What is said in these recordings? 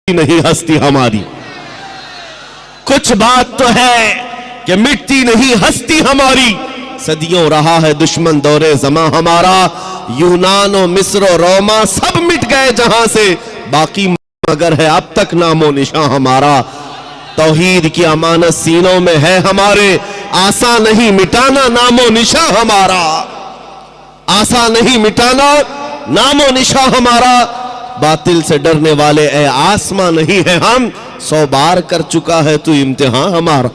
नहीं हस्ती हमारी। कुछ बात तो है कि मिटती नहीं हस्ती हमारी। सदियों रहा है दुश्मन दौरे ज़मा हमारा। यूनान और मिस्र और रोमा सब मिट गए जहां से, बाकी मगर है अब तक नामो निशान हमारा। तौहीद की अमानत सीनों में है हमारे, आसा नहीं मिटाना नामो निशान हमारा। आसा नहीं मिटाना नामो निशान हमारा। बातिल से डरने वाले ए आसमां नहीं है हम, 100 बार कर चुका है तू इम्तिहान हमारा।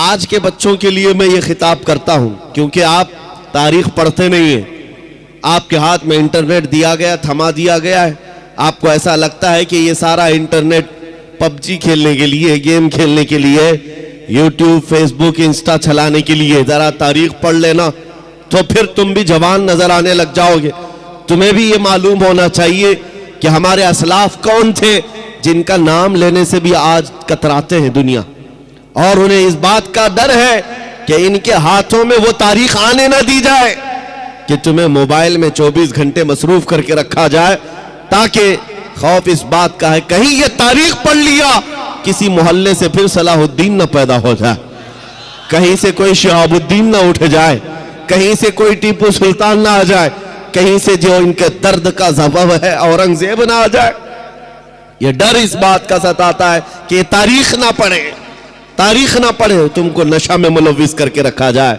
आज के बच्चों के लिए मैं ये खिताब करता हूं क्योंकि आप तारीख पढ़ते नहीं है। आपके हाथ में इंटरनेट दिया गया, थमा दिया गया है। आपको ऐसा लगता है कि ये सारा इंटरनेट पबजी खेलने के लिए, गेम खेलने के लिए, यूट्यूब, फेसबुक, इंस्टा चलाने के लिए। जरा तारीख पढ़ लेना तो फिर तुम भी जवान नजर आने लग जाओगे। तुम्हें भी ये मालूम होना चाहिए कि हमारे असलाफ कौन थे जिनका नाम लेने से भी आज कतराते हैं दुनिया, और उन्हें इस बात का डर है कि इनके हाथों में वो तारीख आने ना दी जाए कि तुम्हें मोबाइल में 24 घंटे मसरूफ करके रखा जाए, ताकि खौफ इस बात का है कहीं ये तारीख पढ़ लिया किसी मोहल्ले से फिर सलाहुद्दीन न पैदा हो जाए, कहीं से कोई शिहाबुद्दीन न उठ जाए, कहीं से कोई टीपू सुल्तान ना आ जाए, कहीं से जो इनके दर्द का सबब है औरंगजेब ना आ जाए। ये डर इस बात का सताता है कि तारीख ना पढ़े, तारीख ना पढ़े, तुमको नशा में मुलविस करके रखा जाए,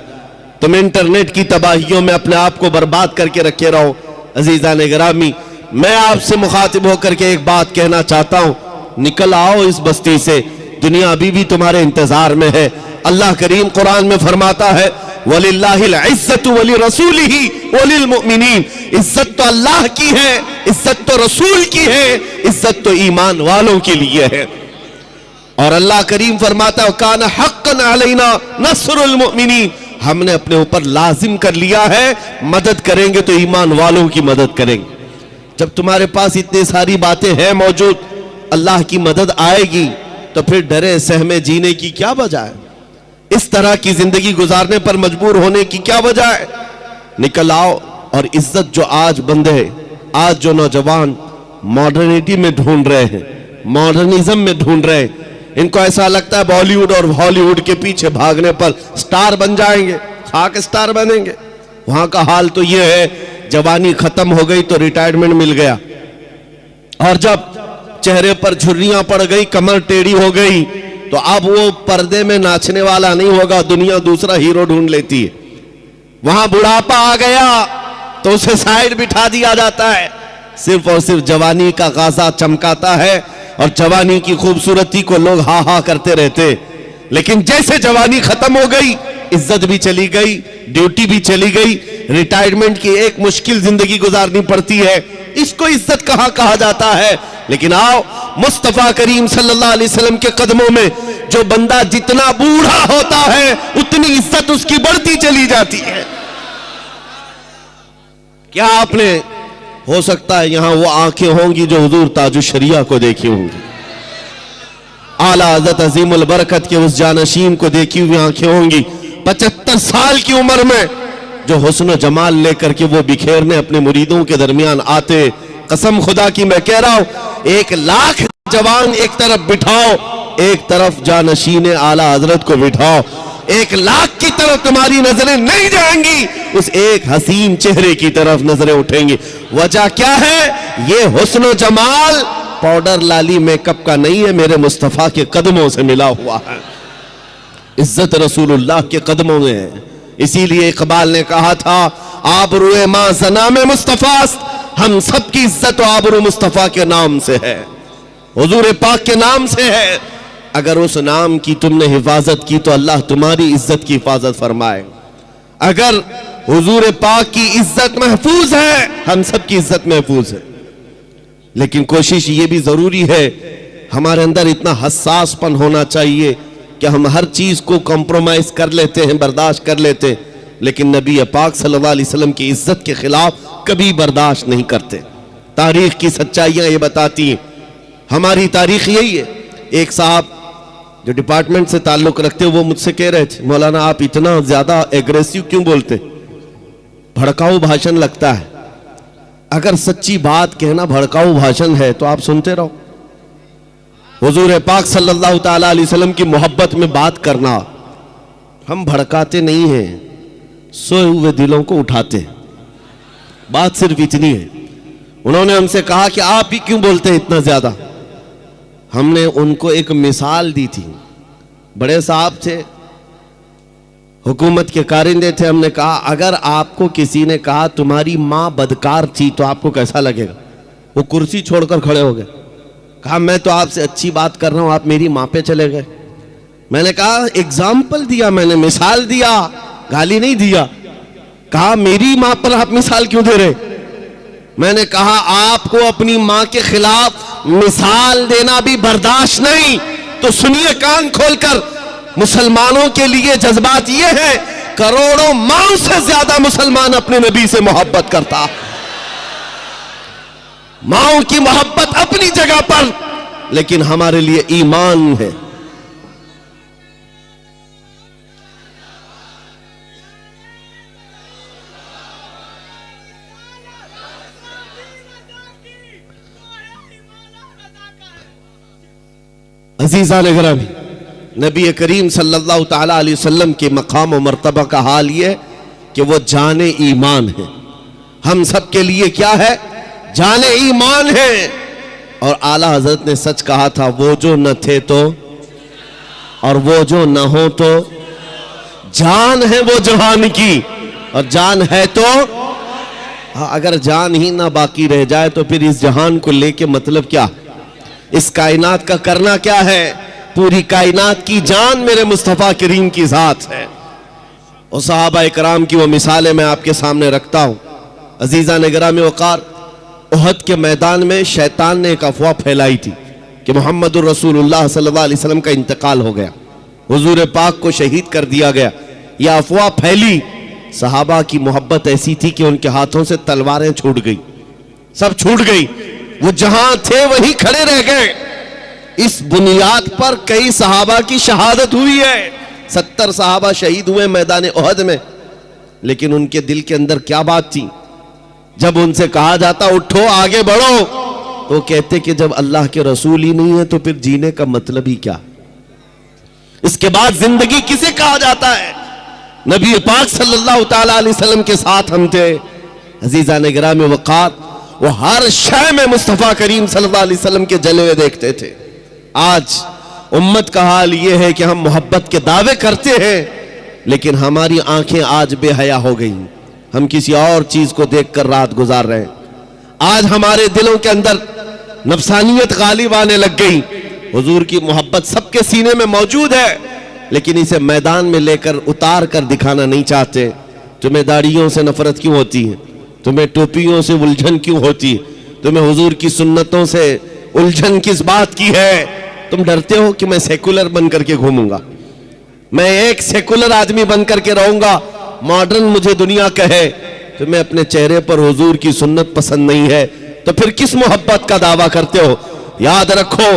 तुम इंटरनेट की तबाहियों में अपने आप को बर्बाद करके रखे रहो। अजीजान गिरामी, मैं आपसे मुखातिब होकर के एक बात कहना चाहता हूं, निकल आओ इस बस्ती से, दुनिया अभी भी तुम्हारे इंतजार में है। अल्लाह करीम कुरान में फरमाता है वलिल्लाहिल इज्जतु वली रसूलिही वलिल मुमिनीन। इज्जत तो अल्लाह की है, इज्जत तो रसूल की है, इज्जत तो ईमान वालों के लिए है। और अल्लाह करीम फरमाता है कान हक्कन अलैना नस्रुल मुमिनीन, हमने अपने ऊपर लाजिम कर लिया है, मदद करेंगे तो ईमान वालों की मदद करेंगे। जब तुम्हारे पास इतनी सारी बातें हैं मौजूद, अल्लाह की मदद आएगी तो फिर डरे सहमे जीने की क्या वजह है? इस तरह की जिंदगी गुजारने पर मजबूर होने की क्या वजह है? निकल आओ। और इज्जत जो आज बंदे, आज जो नौजवान मॉडर्निटी में ढूंढ रहे हैं, मॉडर्निज्म में ढूंढ रहे हैं, इनको ऐसा लगता है बॉलीवुड और हॉलीवुड के पीछे भागने पर स्टार बन जाएंगे, खाक स्टार बनेंगे। वहां का हाल तो यह है, जवानी खत्म हो गई तो रिटायरमेंट मिल गया, और जब चेहरे पर झुर्रियां पड़ गई, कमर टेढ़ी हो गई, तो अब वो पर्दे में नाचने वाला नहीं होगा, दुनिया दूसरा हीरो ढूंढ लेती है। वहां बुढ़ापा आ गया तो उसे साइड बिठा दिया जाता है, सिर्फ और सिर्फ जवानी का गाजा चमकाता है और जवानी की खूबसूरती को लोग हा हा करते रहते। लेकिन जैसे जवानी खत्म हो गई, इज्जत भी चली गई, ड्यूटी भी चली गई, रिटायरमेंट की एक मुश्किल जिंदगी गुजारनी पड़ती है। इसको इज्जत कहां कहा जाता है? लेकिन आओ, मुस्तफा करीम सल्लल्लाहु अलैहि वसल्लम के कदमों में जो बंदा जितना बूढ़ा होता है उतनी इज्जत उसकी बढ़ती चली जाती है। क्या आपने, हो सकता है यहां वो आंखें होंगी जो हुजूर ताजुश शरिया को देखी होंगी, आला हज़रत अज़ीमुल बरकत के उस जानशीन को देखी हुई आंखें होंगी, 75 साल की उम्र में जो हुस्न जमाल लेकर के वो बिखेरने अपने मुरीदों के दरमियान आते। कसम खुदा की मैं कह रहा हूं, 1 लाख जवान एक तरफ बिठाओ, एक तरफ जानशीन आला हजरत को बिठाओ, 1 लाख की तरफ तुम्हारी नजरें नहीं जाएंगी, उस एक हसीन चेहरे की तरफ नजरें उठेंगी। वजह क्या है? ये हुस्न जमाल पाउडर लाली मेकअप का नहीं है, मेरे मुस्तफा के कदमों से मिला हुआ है। इज्जत रसूलुल्लाह के कदमों में है। इसीलिए इकबाल ने कहा था आबरूए मां ज़ना में मुस्तफास्त, हम सबकी इज्जत आबरू मुस्तफा के नाम से है, हुजूर पाक के नाम से है। अगर उस नाम की तुमने हिफाजत की तो अल्लाह तुम्हारी इज्जत की हिफाजत फरमाए। अगर हुजूर पाक की इज्जत महफूज है, हम सबकी इज्जत महफूज है। लेकिन कोशिश ये भी जरूरी है, हमारे अंदर इतना हसासपन होना चाहिए कि हम हर चीज को कॉम्प्रोमाइज कर लेते हैं, बर्दाश्त कर लेते हैं, लेकिन नबी पाक सल्लल्लाहु अलैहि वसल्लम की इज्जत के खिलाफ कभी बर्दाश्त नहीं करते। तारीख की सच्चाइयां ये बताती हैं, हमारी तारीख यही है। एक साहब जो डिपार्टमेंट से ताल्लुक रखते वो मुझसे कह रहे थे, मौलाना आप इतना ज्यादा एग्रेसिव क्यों बोलते, भड़काऊ भाषण लगता है। अगर सच्ची बात कहना भड़काऊ भाषण है तो आप सुनते रहो, हुजूर पाक सल्लल्लाहु ताला अलैहि वसल्लम की मोहब्बत में बात करना, हम भड़काते नहीं हैं, सोए हुए दिलों को उठाते हैं। बात सिर्फ इतनी है। उन्होंने हमसे कहा कि आप ही क्यों बोलते हैं इतना ज्यादा। हमने उनको एक मिसाल दी थी। बड़े साहब थे, हुकूमत के कारिंदे थे। हमने कहा अगर आपको किसी ने कहा तुम्हारी मां बदकार थी तो आपको कैसा लगेगा? वो कुर्सी छोड़कर खड़े हो गए। कहा मैं तो आपसे अच्छी बात कर रहा हूं, आप मेरी मां पे चले गए। मैंने कहा एग्जाम्पल दिया, मैंने मिसाल दिया, गाली नहीं दिया। कहा मेरी मां पर आप मिसाल क्यों दे रहे? मैंने कहा आपको अपनी मां के खिलाफ मिसाल देना भी बर्दाश्त नहीं। तो सुनिए कान खोलकर, मुसलमानों के लिए जज्बात ये है, करोड़ों माओं से ज्यादा मुसलमान अपने नबी से मोहब्बत करता। माओं की मोहब्बत अपनी जगह पर, लेकिन हमारे लिए ईमान है। अजीज़ान गिरामी, नबी करीम सल्लल्लाहु ताला अलैहि वसल्लम के मकाम और मर्तबा का हाल ये कि वो जाने ईमान है। हम सब के लिए क्या है? जाने ईमान है। और आला हजरत ने सच कहा था, वो जो न थे तो और वो जो न हो तो जान है वो जहान की, और जान है तो हाँ, अगर जान ही ना बाकी रह जाए तो फिर इस जहान को लेके मतलब क्या? इस कायनात का करना क्या है? पूरी कायनात की जान मेरे मुस्तफ़ा करीम की ज़ात है। और सहाबा इकराम की वो मिसालें मैं आपके सामने रखता हूँ। अजीज़ा निगरामी वक़ार, उहद के मैदान में शैतान ने एक अफवाह फैलाई थी कि मुहम्मदुर रसूलुल्लाह सल्लल्लाहु अलैहि वसल्लम का इंतकाल हो गया, हुजूर पाक को शहीद कर दिया गया। यह अफवाह फैली, सहाबा की मोहब्बत ऐसी थी कि उनके हाथों से तलवारें छूट गई, सब छूट गई। वो जहां थे वहीं खड़े रह गए। इस बुनियाद पर कई सहाबा की शहादत हुई है। 70 सहाबा शहीद हुए मैदान उहद में। लेकिन उनके दिल के अंदर क्या बात थी? जब उनसे कहा जाता उठो आगे बढ़ो, तो कहते कि जब अल्लाह के रसूल ही नहीं है तो फिर जीने का मतलब ही क्या? इसके बाद जिंदगी किसे कहा जाता है? नबी पाक सल्लल्लाहु ताला अलैहि वसल्लम के साथ हम थे। अजीज़ान गिरामी वक़ार, वो हर शय में मुस्तफ़ा करीम सल्लल्लाहु अलैहि वसल्लम के जलवे देखते थे। आज उम्मत का हाल ये है कि हम मोहब्बत के दावे करते हैं, लेकिन हमारी आंखें आज बेहया हो गई। हम किसी और चीज को देखकर रात गुजार रहे हैं। आज हमारे दिलों के अंदर नफसानियत गालिब आने लग गई। हुजूर की मोहब्बत सबके सीने में मौजूद है, लेकिन इसे मैदान में लेकर उतार कर दिखाना नहीं चाहते। तुम्हें दाढ़ियों से नफरत क्यों होती है? तुम्हें टोपियों से उलझन क्यों होती है? तुम्हें हुजूर की सुन्नतों से उलझन किस बात की है? तुम डरते हो कि मैं सेकुलर बन करके घूमूंगा, मैं एक सेकुलर आदमी बन करके रहूंगा, मॉडर्न मुझे दुनिया कहे। तुम्हें अपने चेहरे पर हुजूर की सुन्नत पसंद नहीं है, तो फिर किस मोहब्बत का दावा करते हो? याद रखो,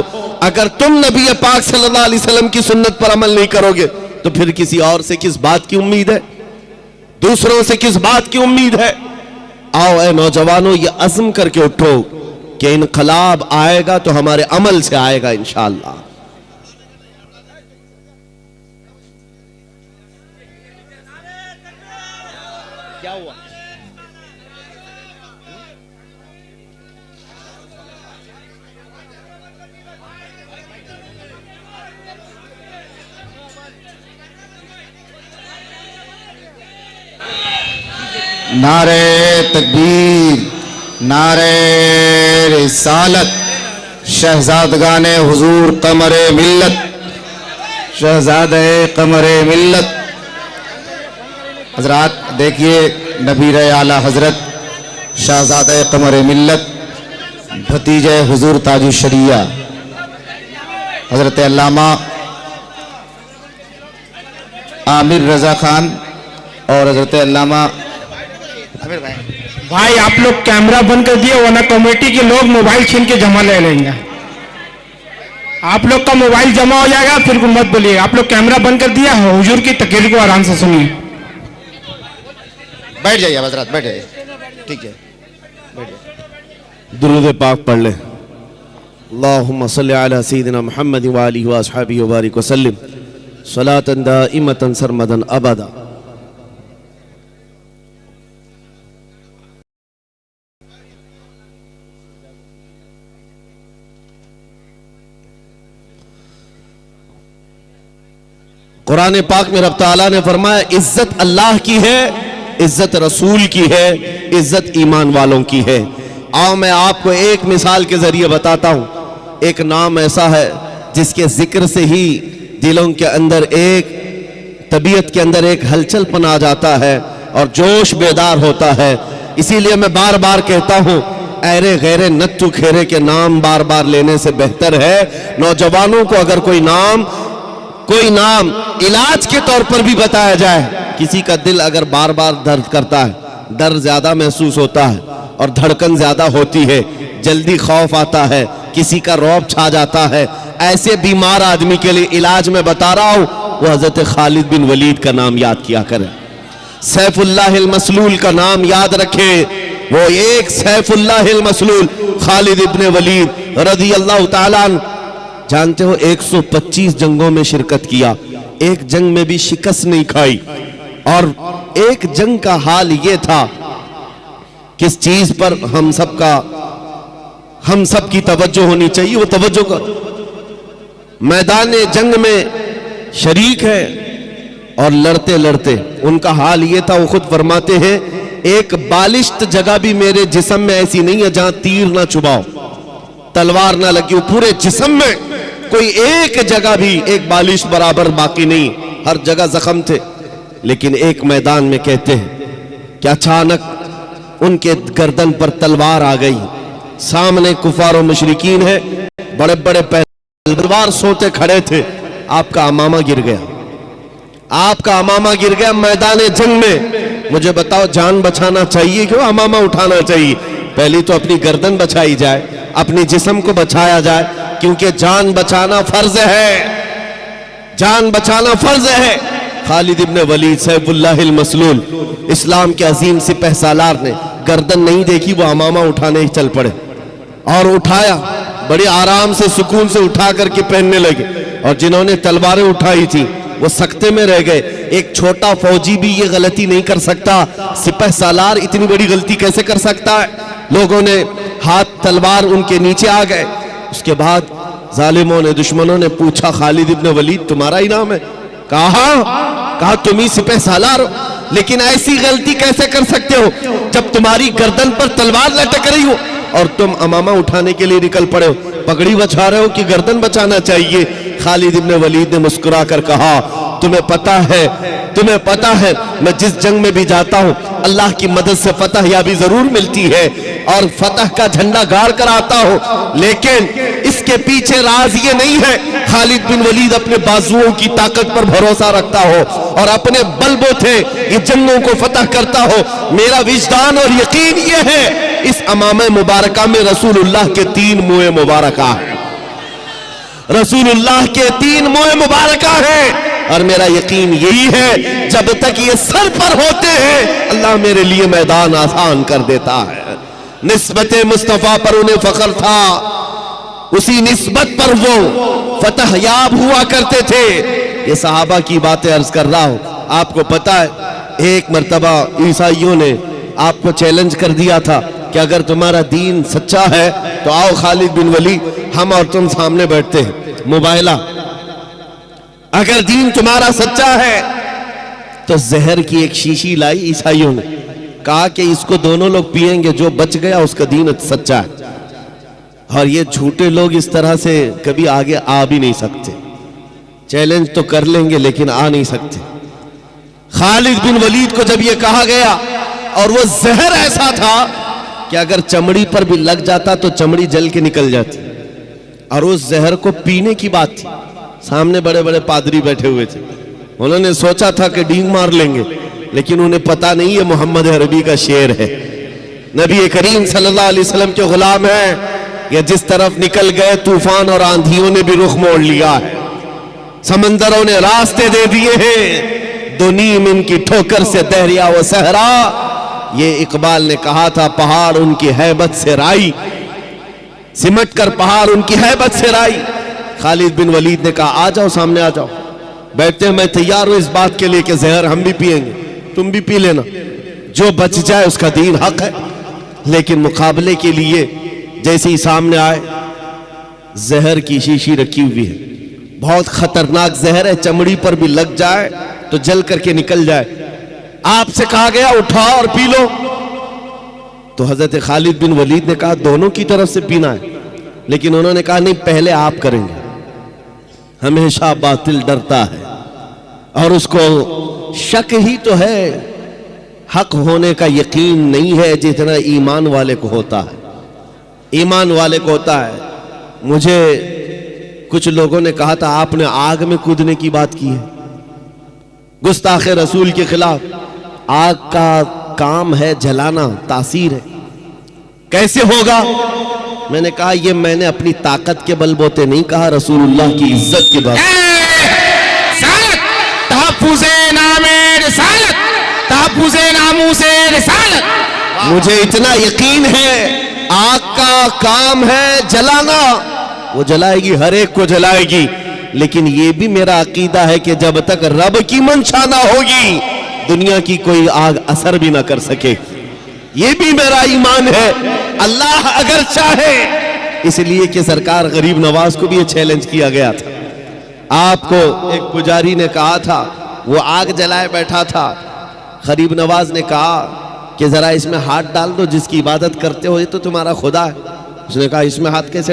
अगर तुम नबी पाक सल्लल्लाहु अलैहि वसल्लम की सुन्नत पर अमल नहीं करोगे तो फिर किसी और से किस बात की उम्मीद है? दूसरों से किस बात की उम्मीद है? आओ ऐ नौजवानों, ये अज़्म करके उठो कि इनकलाब आएगा तो हमारे अमल से आएगा इंशाअल्लाह। क्या हुआ? नारे तकबीर, नारे रिसालत, शहजादगाने हुजूर कमरे मिल्लत, शहजादे कमरे मिल्लत। हजरात देखिए, नबी आला हजरत शहजादे कमरे मिल्लत, भतीजे हुजूर ताजु शरिया हजरत अल्लामा आमिर रजा खान और हजरत अल्लामा भाई आप लोग कैमरा बंद कर दिए, वरना कमेटी के लोग मोबाइल छीन के जमा ले लेंगे। आप लोग का मोबाइल जमा हो जाएगा, फिर मत बोलिए। आप लोग कैमरा बंद कर दिया, हुजूर की तकरीर को आराम से सुनिए। बैठ जाइए हजरत, बैठ जाइए, ठीक है, बैठ जाइए। दुरूद पाक पढ़ ले। अल्लाहुम्मा सल्लि अला सय्यिदिना मुहम्मद व आलिहि व अस्हाबिहि व बारिक वसल्लिम सलातन दाइमतन सरमदन अबदा। कुरान पाक में रब ताला ने फरमाया इज्जत अल्लाह की है, इज्जत रसूल की है, इज्जत ईमान वालों की है। आओ मैं आपको एक मिसाल के जरिए बताता हूं। एक नाम ऐसा है जिसके जिक्र से ही दिलों के अंदर एक तबीयत के अंदर एक हलचलपन आ जाता है और जोश बेदार होता है। इसीलिए मैं बार बार कहता हूं ऐरे गैरे नत्थु खेरे के नाम बार बार लेने से बेहतर है नौजवानों को अगर कोई नाम इलाज के तौर पर भी बताया जाए। किसी का दिल अगर बार बार दर्द करता है, दर्द ज्यादा महसूस होता है और धड़कन ज्यादा होती है, जल्दी खौफ आता है, किसी का रौब छा जाता है, ऐसे बीमार आदमी के लिए इलाज में बता रहा हूं वो हजरत खालिद बिन वलीद का नाम याद किया करें। सैफुल्लाहिल मसलूल का नाम याद रखे। वो एक सैफुल्लाहिल मसलूल खालिद इब्ने वलीद रज़ी अल्लाह ताला अन्हु, जानते हो 125 जंगों में शिरकत किया, एक जंग में भी शिकस्त नहीं खाई। और एक जंग का हाल ये था, किस चीज पर हम सब की तवज्जो होनी चाहिए, वो तवज्जो का मैदान जंग में शरीक है और लड़ते लड़ते उनका हाल ये था, वो खुद फरमाते हैं एक बालिश्त जगह भी मेरे जिस्म में ऐसी नहीं है जहां तीर ना चुभाओ, तलवार ना लगी हो, पूरे जिस्म में कोई एक जगह भी एक बालिश बराबर बाकी नहीं, हर जगह जख्म थे। लेकिन एक मैदान में कहते हैं कि अचानक उनके गर्दन पर तलवार आ गई। सामने कुफार और मुशरिकीन है, बड़े बड़े तलवार सोते खड़े थे। आपका अमामा गिर गया, आपका अमामा गिर गया मैदान जंग में। मुझे बताओ जान बचाना चाहिए क्यों अमामा उठाना चाहिए? पहली तो अपनी गर्दन बचाई जाए, अपनी जिस्म को बचाया जाए, क्योंकि जान बचाना फर्ज है, जान बचाना फर्ज है। खालिद इब्ने वलीद सैफुल्लाहिल मसलूल इस्लाम के अजीम सिपह सालार ने गर्दन नहीं देखी, वो अमामा उठाने ही चल पड़े और उठाया, बड़े आराम से सुकून से उठा करके पहनने लगे। और जिन्होंने तलवारें उठाई थी वो सकते में रह गए। एक छोटा फौजी भी ये गलती नहीं कर सकता, सिपह सालार इतनी बड़ी गलती कैसे कर सकता है? लोगों ने हाथ तलवार उनके नीचे आ गए। उसके बाद जालिमों ने, दुश्मनों ने पूछा खालिद इब्ने वलीद तुम्हारा ही नाम है? कहा तुम ही सिपह सालार हो, लेकिन ऐसी गलती कैसे कर सकते हो जब तुम्हारी गर्दन पर तलवार लटक रही हो और तुम अमामा उठाने के लिए निकल पड़े हो? पगड़ी बचा रहे हो कि गर्दन बचाना चाहिए? खालिद इब्ने वलीद ने मुस्कुरा कर कहा तुम्हें पता है मैं जिस जंग में भी जाता हूं अल्लाह की मदद से फतह याबी जरूर मिलती है और फतह का झंडा गाड़ कर आता हूं, लेकिन इसके पीछे राज ये नहीं है खालिद बिन वलीद अपने बाजुओं की ताकत पर भरोसा रखता हो और अपने बलबूते ये जंगों को फतह करता हो। मेरा विजदान और यकीन ये है इस अमामे मुबारका में रसूलुल्लाह के 3 मुए मुबारका है, रसूलुल्लाह के 3 मुए मुबारका है। और मेरा यकीन यही है जब तक ये सर पर होते हैं अल्लाह मेरे लिए मैदान आसान कर देता है। निस्बत मुस्तफा पर उन्हें फख्र था, उसी निस्बत पर वो फतह याब हुआ करते थे। ये सहाबा की बातें अर्ज कर रहा हूं। आपको पता है एक मर्तबा ईसाइयों ने आपको चैलेंज कर दिया था कि अगर तुम्हारा दीन सच्चा है तो आओ खालिद बिन वलीद हम और तुम सामने बैठते हैं मुबाहिला। अगर दीन तुम्हारा सच्चा है तो जहर की एक शीशी लाई ईसाइयों ने, कहा कि इसको दोनों लोग पिएंगे, जो बच गया उसका दीन सच्चा है। और ये झूठे लोग इस तरह से कभी आगे आ भी नहीं सकते, चैलेंज तो कर लेंगे लेकिन आ नहीं सकते। खालिद बिन वलीद को जब ये कहा गया और वो जहर ऐसा था कि अगर चमड़ी पर भी लग जाता तो चमड़ी जल के निकल जाती, और उस जहर को पीने की बात थी। सामने बड़े बड़े पादरी बैठे हुए थे, उन्होंने सोचा था कि डींग मार लेंगे, लेकिन उन्हें पता नहीं है मोहम्मद अरबी का शेर है, नबी करीम सल्लल्लाहु अलैहि वसल्लम के गुलाम है। ये जिस तरफ निकल गए तूफान और आंधियों ने भी रुख मोड़ लिया है, समंदरों ने रास्ते दे दिए हैं, दो नीम इनकी ठोकर से दहरिया व सहरा। ये इकबाल ने कहा था पहाड़ उनकी हैबत से राई, सिमट कर पहाड़ उनकी हैबत से राई। खालिद बिन वलीद ने कहा आ जाओ, सामने आ जाओ, बैठते हैं, मैं तैयार हूं इस बात के लिए कि जहर हम भी पिएंगे, तुम भी पी लेना, जो बच जाए उसका दीन हक है। लेकिन मुकाबले के लिए जैसे ही सामने आए, जहर की शीशी रखी हुई है, बहुत खतरनाक जहर है, चमड़ी पर भी लग जाए तो जल करके निकल जाए। आपसे कहा गया उठाओ और पी लो। तो हजरत खालिद बिन वलीद ने कहा दोनों की तरफ से पीना है, लेकिन उन्होंने कहा नहीं, पहले आप करेंगे। हमेशा बातिल डरता है और उसको शक ही तो है, हक होने का यकीन नहीं है जितना ईमान वाले को होता है। ईमान वाले को होता है। मुझे कुछ लोगों ने कहा था आपने आग में कूदने की बात की है, गुस्ताखे रसूल के खिलाफ। आग का काम है जलाना, तासीर है, कैसे होगा? मैंने कहा ये मैंने अपनी ताकत के बलबूते नहीं कहा, रसूलुल्लाह की इज्जत के बाद। मुझे इतना यकीन है आग का काम है जलाना, वो जलाएगी, हर एक को जलाएगी। लेकिन ये भी मेरा अकीदा है कि जब तक रब की मंशा ना होगी दुनिया की कोई आग असर भी ना कर सके। ये भी मेरा ईमान है, अल्लाह अगर चाहे। इसलिए कि सरकार गरीब नवाज को भी ये चैलेंज किया गया था। आपको एक पुजारी ने कहा था, वो आग जलाए बैठा था, गरीब नवाज ने कहा कि जरा इसमें हाथ डाल दो, जिसकी इबादत करते हो ये तो तुम्हारा खुदा है। उसने कहा इसमें हाथ कैसे